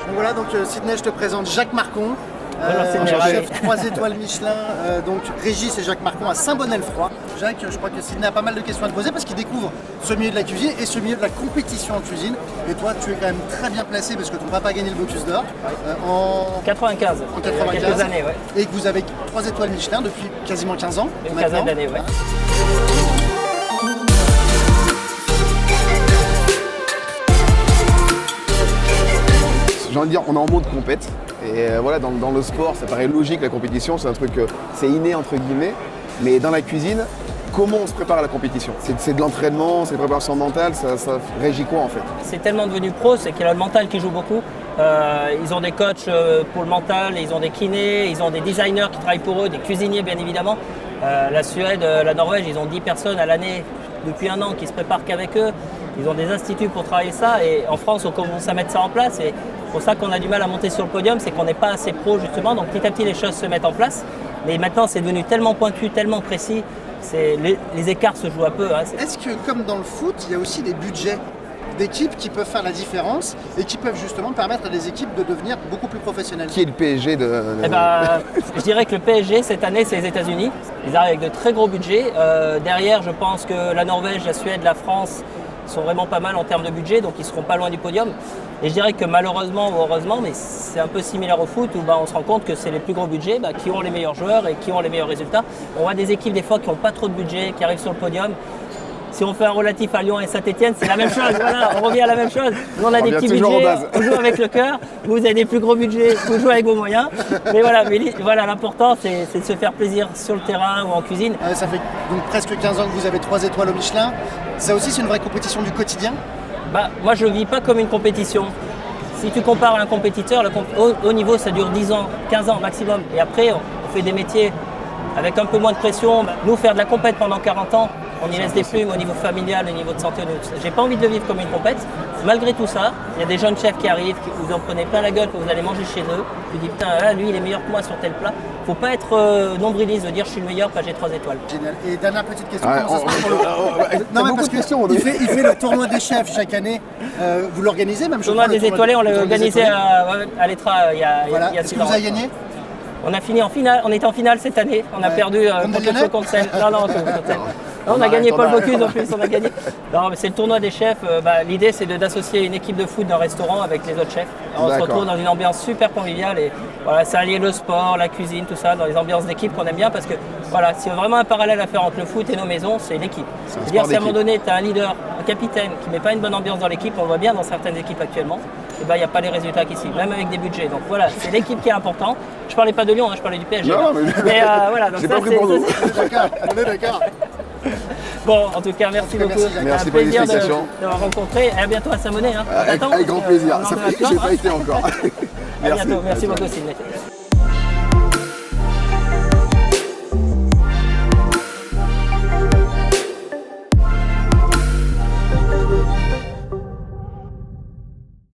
Donc voilà, donc Sydney, je te présente Jacques Marcon, chef 3 étoiles Michelin. Donc Régis et Jacques Marcon à Saint-Bonnet-le-Froid. Jacques, je crois que Sydney a pas mal de questions à te poser parce qu'il découvre ce milieu de la cuisine et ce milieu de la compétition en cuisine. Et toi, tu es quand même très bien placé parce que ton papa a gagné le Bocuse d'Or en 95. En quelques années, ouais. Et que vous avez 3 étoiles Michelin depuis quasiment 15 ans. Une quinzaine d'années, ouais. J'ai envie de dire, on est en mode compète. Et voilà, dans le sport, ça paraît logique, la compétition, c'est un truc, c'est inné entre guillemets. Mais dans la cuisine, comment on se prépare à la compétition? C'est de l'entraînement, c'est de la préparation mentale, ça régit quoi en fait? C'est tellement devenu pro, c'est qu'il y a le mental qui joue beaucoup. Ils ont des coachs pour le mental, ils ont des kinés, ils ont des designers qui travaillent pour eux, des cuisiniers bien évidemment. La Suède, la Norvège, ils ont 10 personnes à l'année depuis 1 an qui se préparent qu'avec eux. Ils ont des instituts pour travailler ça et en France on commence à mettre ça en place et c'est pour ça qu'on a du mal à monter sur le podium, c'est qu'on n'est pas assez pro justement, donc petit à petit les choses se mettent en place. Mais maintenant c'est devenu tellement pointu, tellement précis, les écarts se jouent un peu. Hein. Est-ce que comme dans le foot, il y a aussi des budgets d'équipes qui peuvent faire la différence et qui peuvent justement permettre à des équipes de devenir beaucoup plus professionnelles? Qui est le PSG de... Je dirais que le PSG cette année c'est les États-Unis. Ils arrivent avec de très gros budgets. Derrière je pense que la Norvège, la Suède, la France sont vraiment pas mal en termes de budget, donc ils seront pas loin du podium. Et je dirais que malheureusement ou heureusement, mais c'est un peu similaire au foot où on se rend compte que c'est les plus gros budgets qui ont les meilleurs joueurs et qui ont les meilleurs résultats. On voit des équipes des fois qui n'ont pas trop de budget, qui arrivent sur le podium. Si on fait un relatif à Lyon et Saint-Etienne, c'est la même chose, voilà, on revient à la même chose. Nous on a des petits budgets, on joue avec le cœur, vous avez des plus gros budgets, vous jouez avec vos moyens. Mais voilà, l'important c'est de se faire plaisir sur le terrain ou en cuisine. Ça fait donc presque 15 ans que vous avez 3 étoiles au Michelin. Ça aussi c'est une vraie compétition du quotidien? Moi je ne le vis pas comme une compétition. Si tu compares à un compétiteur, au niveau ça dure 10 ans, 15 ans maximum. Et après on fait des métiers avec un peu moins de pression. Nous faire de la compète pendant 40 ans, on y laisse des plumes au niveau familial, au niveau de santé. J'ai pas envie de le vivre comme une compète. Malgré tout ça, il y a des jeunes chefs qui arrivent, vous en prenez plein la gueule quand vous allez manger chez eux. Tu dis putain, là, lui il est meilleur que moi sur tel plat. Faut pas être nombriliste de dire je suis le meilleur, pas j'ai 3 étoiles. Génial. Et dernière petite question, comment ça se passe pour le... Non mais parce qu'il fait le tournoi des chefs chaque année. Vous l'organisez même? Le tournoi des étoilés, on l'a organisé à l'Etra il y a 6 ans. Est-ce que vous avez gagné? On a fini en finale, on était en finale cette année, on a perdu contre Seine. Non, on a gagné Paul Bocuse en plus, on a gagné. Non, mais c'est le tournoi des chefs. L'idée, c'est d'associer une équipe de foot d'un restaurant avec les autres chefs. Alors, on se retrouve dans une ambiance super conviviale et voilà, ça allie le sport, la cuisine, tout ça, dans les ambiances d'équipe qu'on aime bien parce que voilà, s'il y a vraiment un parallèle à faire entre le foot et nos maisons, c'est l'équipe. C'est-à-dire si à un moment donné, tu as un leader, un capitaine qui ne met pas une bonne ambiance dans l'équipe, on le voit bien dans certaines équipes actuellement, et il n'y a pas les résultats qui suivent, même avec des budgets. Donc voilà, c'est l'équipe qui est important. Je parlais pas de Lyon, je parlais du PSG. Non, mais voilà, donc j'ai pas pris pour nous. On est d'accord. Bon, en tout cas, merci beaucoup. Merci pour plaisir l'explication. d'avoir rencontré. Et à bientôt à Saint-Bonnet. Hein. Avec grand plaisir. Ça fait que j'ai pas été encore. À bientôt. Merci beaucoup, Sydney.